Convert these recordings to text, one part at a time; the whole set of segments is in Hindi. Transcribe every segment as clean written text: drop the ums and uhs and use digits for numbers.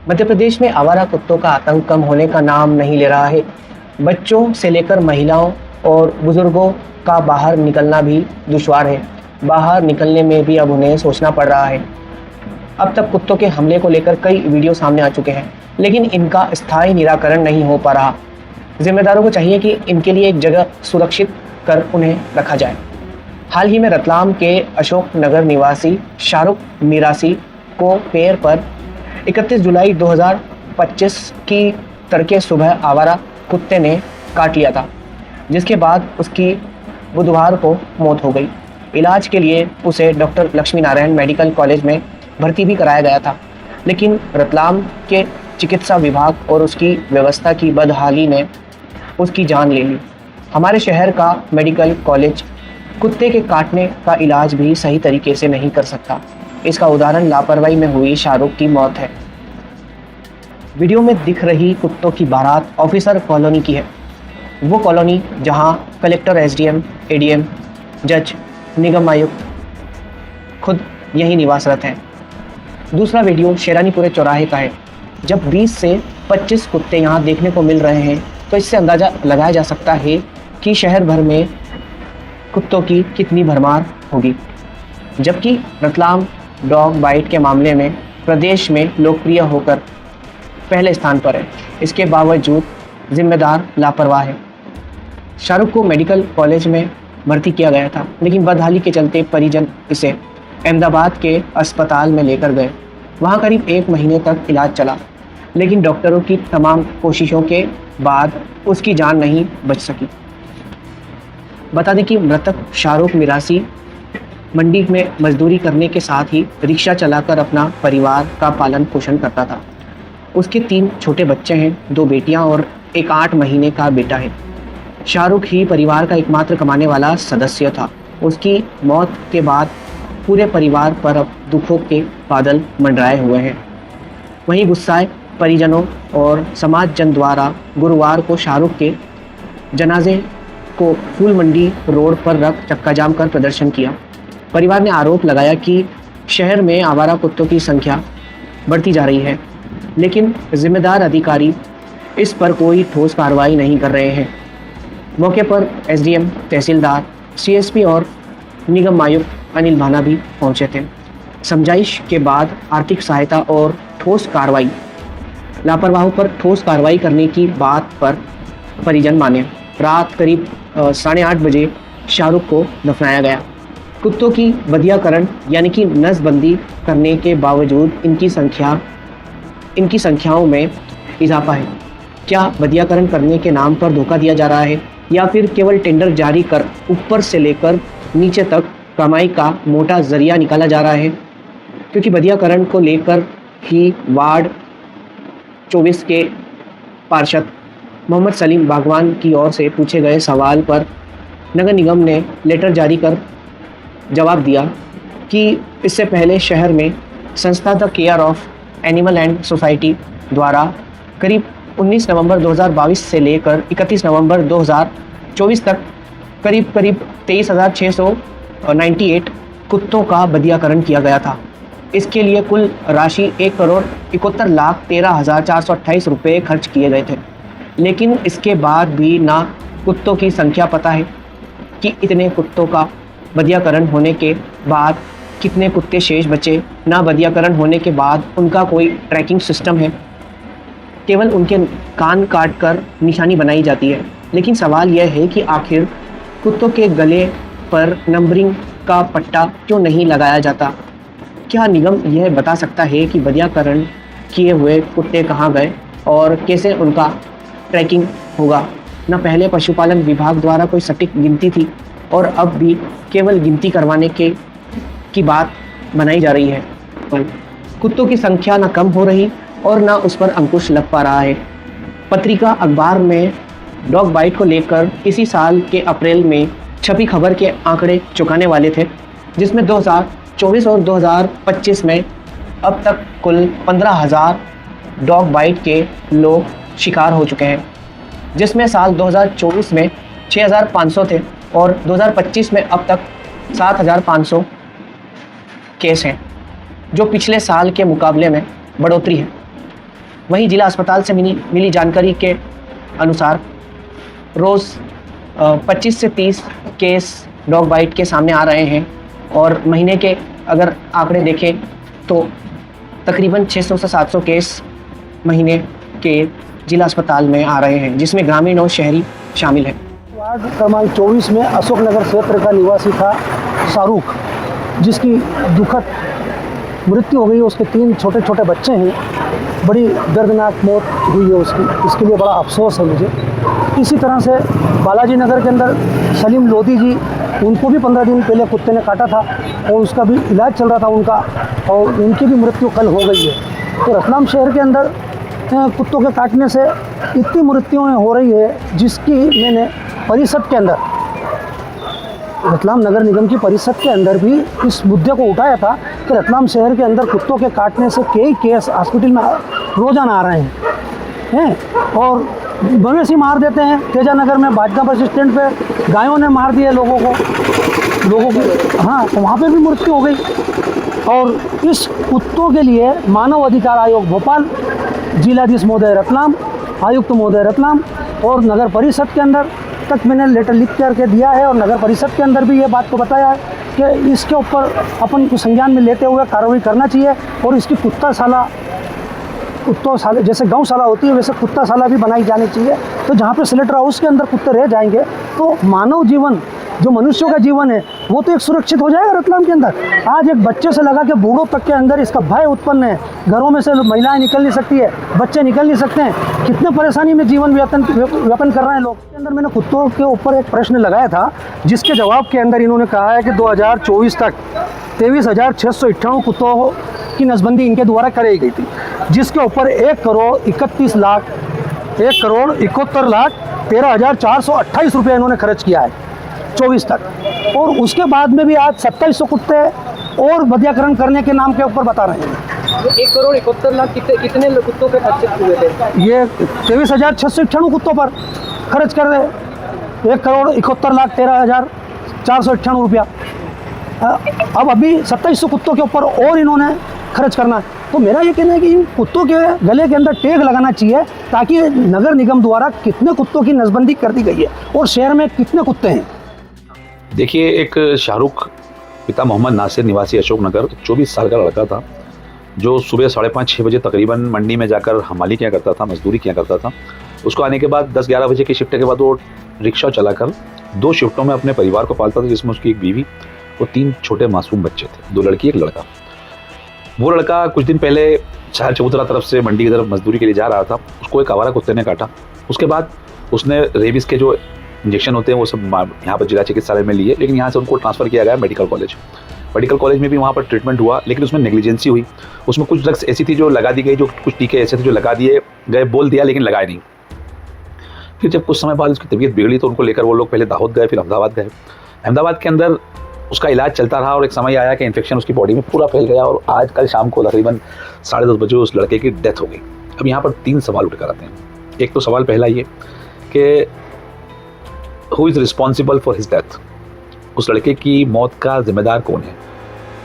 मध्य प्रदेश में आवारा कुत्तों का आतंक कम होने का नाम नहीं ले रहा है। बच्चों से लेकर महिलाओं और बुजुर्गों का बाहर निकलना भी दुश्वार है। बाहर निकलने में भी अब उन्हें सोचना पड़ रहा है। अब तक कुत्तों के हमले को लेकर कई वीडियो सामने आ चुके हैं, लेकिन इनका स्थायी निराकरण नहीं हो पा रहा। जिम्मेदारों को चाहिए कि इनके लिए एक जगह सुरक्षित कर उन्हें रखा जाए। हाल ही में रतलाम के अशोक नगर निवासी शाहरुख मीरासी को पैर पर 31 जुलाई 2025 की तड़के सुबह आवारा कुत्ते ने काट लिया था, जिसके बाद उसकी बुधवार को मौत हो गई। इलाज के लिए उसे doctor Lakshmi Narayan medical college में भर्ती भी कराया गया था, लेकिन रतलाम के चिकित्सा विभाग और उसकी व्यवस्था की बदहाली ने उसकी जान ले ली। हमारे शहर का मेडिकल कॉलेज कुत्ते के काटने का इलाज भी सही तरीके से नहीं कर सकता। इसका उदाहरण लापरवाही में हुई शाहरुख की मौत है। वीडियो में दिख रही कुत्तों की बारात ऑफिसर कॉलोनी की है। वो कॉलोनी जहां कलेक्टर, एसडीएम, एडीएम, जज, निगम आयुक्त खुद यहीं निवासरत हैं। दूसरा वीडियो शेरानीपुरे चौराहे का है। जब 20 से 25 कुत्ते यहाँ देखने को मिल रहे हैं तो इससे अंदाज़ा लगाया जा सकता है कि शहर भर में कुत्तों की कितनी भरमार होगी। जबकि रतलाम डॉग बाइट के मामले में प्रदेश में लोकप्रिय होकर पहले स्थान पर है, इसके बावजूद जिम्मेदार लापरवाह है। शाहरुख को मेडिकल कॉलेज में भर्ती किया गया था, लेकिन बदहाली के चलते परिजन इसे अहमदाबाद के अस्पताल में लेकर गए। वहाँ करीब 1 महीने तक इलाज चला, लेकिन डॉक्टरों की तमाम कोशिशों के बाद उसकी जान नहीं बच सकी। बता दें कि मृतक शाहरुख मीरासी मंडी में मजदूरी करने के साथ ही रिक्शा चलाकर अपना परिवार का पालन पोषण करता था। उसके 3 छोटे बच्चे हैं, 2 बेटियां और एक 8 महीने का बेटा है। शाहरुख ही परिवार का एकमात्र कमाने वाला सदस्य था। उसकी मौत के बाद पूरे परिवार पर अब दुखों के बादल मंडराए हुए हैं। वहीं गुस्साए परिजनों और समाज जन द्वारा गुरुवार को शाहरुख के जनाजे को फूल मंडी रोड पर रख चक्का जाम कर प्रदर्शन किया। परिवार ने आरोप लगाया कि शहर में आवारा कुत्तों की संख्या बढ़ती जा रही है, लेकिन जिम्मेदार अधिकारी इस पर कोई ठोस कार्रवाई नहीं कर रहे हैं। मौके पर एसडीएम, तहसीलदार, सीएसपी और निगम आयुक्त अनिल भाना भी पहुंचे थे। समझाइश के बाद आर्थिक सहायता और ठोस कार्रवाई, लापरवाहों पर ठोस कार्रवाई करने की बात पर परिजन माने। रात करीब 8:30 बजे शाहरुख को दफनाया गया। कुत्तों की बधियाकरण यानी कि नसबंदी करने के बावजूद इनकी संख्याओं में इजाफा है। क्या बधियाकरण करने के नाम पर धोखा दिया जा रहा है, या फिर केवल टेंडर जारी कर ऊपर से लेकर नीचे तक कमाई का मोटा जरिया निकाला जा रहा है? क्योंकि बधियाकरण को लेकर ही वार्ड 24 के पार्षद मोहम्मद सलीम बागवान की ओर से पूछे गए सवाल पर नगर निगम ने लेटर जारी कर जवाब दिया कि इससे पहले शहर में संस्था the care of animal and society द्वारा करीब 19 नवंबर 2022 से लेकर 31 नवंबर 2024 तक करीब 23,698 कुत्तों का बधियाकरण किया गया था। इसके लिए कुल राशि 1,71,13,428 रुपये खर्च किए गए थे, लेकिन इसके बाद भी ना कुत्तों की संख्या पता है कि इतने कुत्तों का बधियाकरण होने के बाद कितने कुत्ते शेष बचे, ना बधियाकरण होने के बाद उनका कोई ट्रैकिंग सिस्टम है। केवल उनके कान काट कर निशानी बनाई जाती है। लेकिन सवाल यह है कि आखिर कुत्तों के गले पर नंबरिंग का पट्टा क्यों नहीं लगाया जाता? क्या निगम यह बता सकता है कि बधियाकरण किए हुए कुत्ते कहाँ गए और कैसे उनका ट्रैकिंग होगा? न पहले पशुपालन विभाग द्वारा कोई सटीक गिनती थी और अब भी केवल गिनती करवाने की बात बनाई जा रही है। कुत्तों की संख्या न कम हो रही और न उस पर अंकुश लग पा रहा है। पत्रिका अखबार में डॉग बाइट को लेकर इसी साल के अप्रैल में छपी खबर के आंकड़े चौंकाने वाले थे, जिसमें 2024 और 2025 में अब तक कुल 15,000 डॉग बाइट के लोग शिकार हो चुके हैं, जिसमें साल 2024 में 6,500 थे और 2025 में अब तक 7,500 केस हैं, जो पिछले साल के मुकाबले में बढ़ोतरी है। वहीं जिला अस्पताल से मिली जानकारी के अनुसार रोज़ 25 से 30 केस डॉग बाइट के सामने आ रहे हैं और महीने के अगर आंकड़े देखें तो तकरीबन 600 से 700 केस महीने के जिला अस्पताल में आ रहे हैं, जिसमें ग्रामीण और शहरी शामिल हैं। वार्ड क्रमांक 24 में अशोक नगर क्षेत्र का निवासी था शाहरुख, जिसकी दुखद मृत्यु हो गई। उसके 3 छोटे छोटे बच्चे हैं। बड़ी दर्दनाक मौत हुई है उसकी, इसके लिए बड़ा अफसोस है मुझे। इसी तरह से बालाजी नगर के अंदर सलीम लोधी जी, उनको भी 15 दिन पहले कुत्ते ने काटा था और उसका भी इलाज चल रहा था उनका, और उनकी भी मृत्यु कल हो गई है। तो रतलाम शहर के अंदर कुत्तों के काटने से इतनी मृत्युएं हो रही है, जिसकी मैंने परिषद के अंदर, रतलाम नगर निगम की परिषद के अंदर भी इस मुद्दे को उठाया था कि रतलाम शहर के अंदर कुत्तों के काटने से कई केस हॉस्पिटल में रोजाना आ रहे हैं और मवेशी मार देते हैं। तेजा नगर में भाजपा बस स्टैंड पे गायों ने मार दिए लोगों को। हाँ, तो वहाँ पे भी मृत्यु हो गई। और इस कुत्तों के लिए मानव अधिकार आयोग भोपाल, जिलाधीश महोदय रतलाम, आयुक्त महोदय रतलाम और नगर परिषद के अंदर तक मैंने लेटर लिख करके दिया है और नगर परिषद के अंदर भी ये बात को बताया है कि इसके ऊपर अपन को संज्ञान में लेते हुए कार्रवाई करना चाहिए और इसकी कुत्ताशाला जैसे गौशाला होती है वैसे कुत्ताशाला भी बनाई जानी चाहिए। तो जहाँ पे स्लेटर हाउस के अंदर कुत्ते रह जाएंगे तो मानव जीवन, जो मनुष्यों का जीवन है, वो तो एक सुरक्षित हो जाएगा रतलाम के अंदर। आज एक बच्चे से लगा के बूढ़ों तक के अंदर इसका भय उत्पन्न है। घरों में से महिलाएं निकल नहीं सकती है, बच्चे निकल नहीं सकते हैं। कितने परेशानी में जीवन व्यापन कर रहे हैं लोग। के अंदर मैंने कुत्तों के ऊपर एक प्रश्न लगाया था, जिसके जवाब के अंदर इन्होंने कहा है कि 2024 तक 23,698 कुत्तों की नसबंदी इनके द्वारा कराई गई थी, जिसके ऊपर 1,71,71,13,428 रुपये इन्होंने खर्च किया है 24 तक। और उसके बाद में भी आज 2700 कुत्ते और बधियाकरण करने के नाम के ऊपर बता रहे हैं। 1,71,00,000 कितने कुत्तों पे खर्च हुए थे? ये 23,698 कुत्तों पर खर्च कर रहे, 1,71,13,498 रुपया। अब अभी 2700 कुत्तों के ऊपर और इन्होंने खर्च करना है। तो मेरा ये कहना है कि इन कुत्तों के गले के अंदर टैग लगाना चाहिए, ताकि नगर निगम द्वारा कितने कुत्तों की नसबंदी कर दी गई है और शहर में कितने कुत्ते हैं। देखिए, एक शाहरुख पिता मोहम्मद नासिर निवासी अशोक नगर 24 साल का लड़का था, जो सुबह 5:30-6 बजे तकरीबन मंडी में जाकर हमाली किया करता था, मजदूरी किया करता था। उसको आने के बाद 10-11 बजे की शिफ्ट के बाद वो रिक्शा चलाकर 2 शिफ्टों में अपने परिवार को पालता था, जिसमें उसकी एक बीवी और 3 छोटे मासूम बच्चे थे, 2 लड़की 1 लड़का। वो लड़का कुछ दिन पहले शहर चबूतरा तरफ से मंडी की तरफ मजदूरी के लिए जा रहा था। उसको एक आवारा कुत्ते ने काटा। उसके बाद उसने रेबीज के जो इंजेक्शन होते हैं वो सब यहाँ पर जिला चिकित्सालय में लिए, लेकिन यहाँ से उनको ट्रांसफ़र किया गया मेडिकल कॉलेज। मेडिकल कॉलेज में भी वहाँ पर ट्रीटमेंट हुआ, लेकिन उसमें नेग्लिजेंसी हुई। उसमें कुछ ड्रग्स ऐसी थी जो लगा दी गई, जो कुछ टीके ऐसे थे जो लगा दिए गए, बोल दिया लेकिन लगाए नहीं। फिर जब कुछ समय बाद उसकी तबीयत बिगड़ी तो उनको लेकर वो लोग पहले दाहोद गए, फिर अहमदाबाद गए। अहमदाबाद के अंदर उसका इलाज चलता रहा और एक समय आया कि इन्फेक्शन उसकी बॉडी में पूरा फैल गया और आज कल शाम को तकरीबन 10:30 बजे उस लड़के की डेथ हो गई। अब यहाँ पर 3 सवाल उठ कर आते हैं। एक तो सवाल पहला ये कि who is responsible for his death? उस लड़के की मौत का जिम्मेदार कौन है?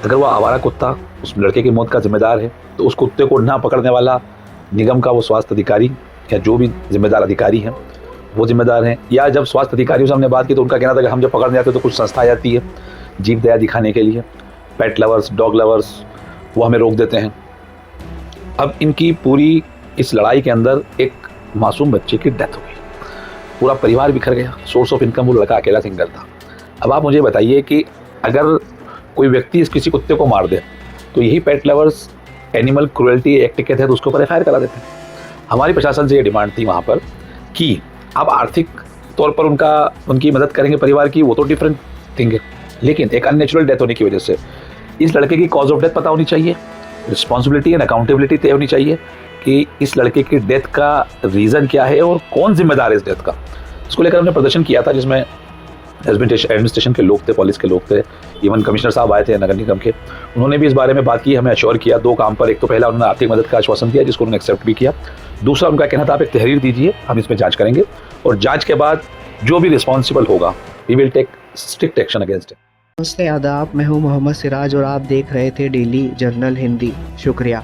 अगर वह आवारा कुत्ता उस लड़के की मौत का जिम्मेदार है तो उस कुत्ते को ना पकड़ने वाला निगम का वो स्वास्थ्य अधिकारी या जो भी जिम्मेदार अधिकारी हैं वो जिम्मेदार हैं, या जब स्वास्थ्य अधिकारियों से हमने बात की तो उनका कहना था कि हम जब पकड़ने जाते तो कुछ संस्था आ जाती है जीव दया दिखाने के लिए, पेट लवर्स, डॉग लवर्स, वो हमें रोक देते हैं। अब इनकी पूरी इस लड़ाई के अंदर एक मासूम बच्चे की डेथ हो गई, पूरा परिवार बिखर गया। सोर्स ऑफ इनकम वो लड़का अकेला सिंगल था। अब आप मुझे बताइए कि अगर कोई व्यक्ति इस किसी कुत्ते को मार दे तो यही पेट लवर्स एनिमल क्रूएल्टी एक्ट के तहत उसके ऊपर एफआईआर करा देते हैं। हमारी प्रशासन से ये डिमांड थी वहाँ पर कि आप आर्थिक तौर पर उनकी मदद करेंगे परिवार की, वो तो डिफरेंट थिंग है, लेकिन एक अननेचुरल डेथ होने की वजह से इस लड़के की कॉज ऑफ डेथ पता होनी चाहिए, रिस्पॉन्सिबिलिटी एंड अकाउंटेबिलिटी तय होनी चाहिए कि इस लड़के की डेथ का रीज़न क्या है और कौन जिम्मेदार है इस डेथ का। इसको लेकर हमने प्रदर्शन किया था, जिसमें एडमिनिस्ट्रेशन के लोग थे, पुलिस के लोग थे, इवन कमिश्नर साहब आए थे नगर निगम के। उन्होंने भी इस बारे में बात की, हमें अश्योर किया 2 काम पर। एक तो पहला उन्होंने आर्थिक मदद का आश्वासन दिया, जिसको उन्होंने एक्सेप्ट भी किया। दूसरा उनका कहना था आप एक तहरीर दीजिए, हम इसमें जांच करेंगे और जांच के बाद जो भी रिस्पॉन्सिबल होगा we will take strict action against it. नमस्ते, आदाब, मैं हूं मोहम्मद सिराज और आप देख रहे थे डेली जर्नल हिंदी। शुक्रिया।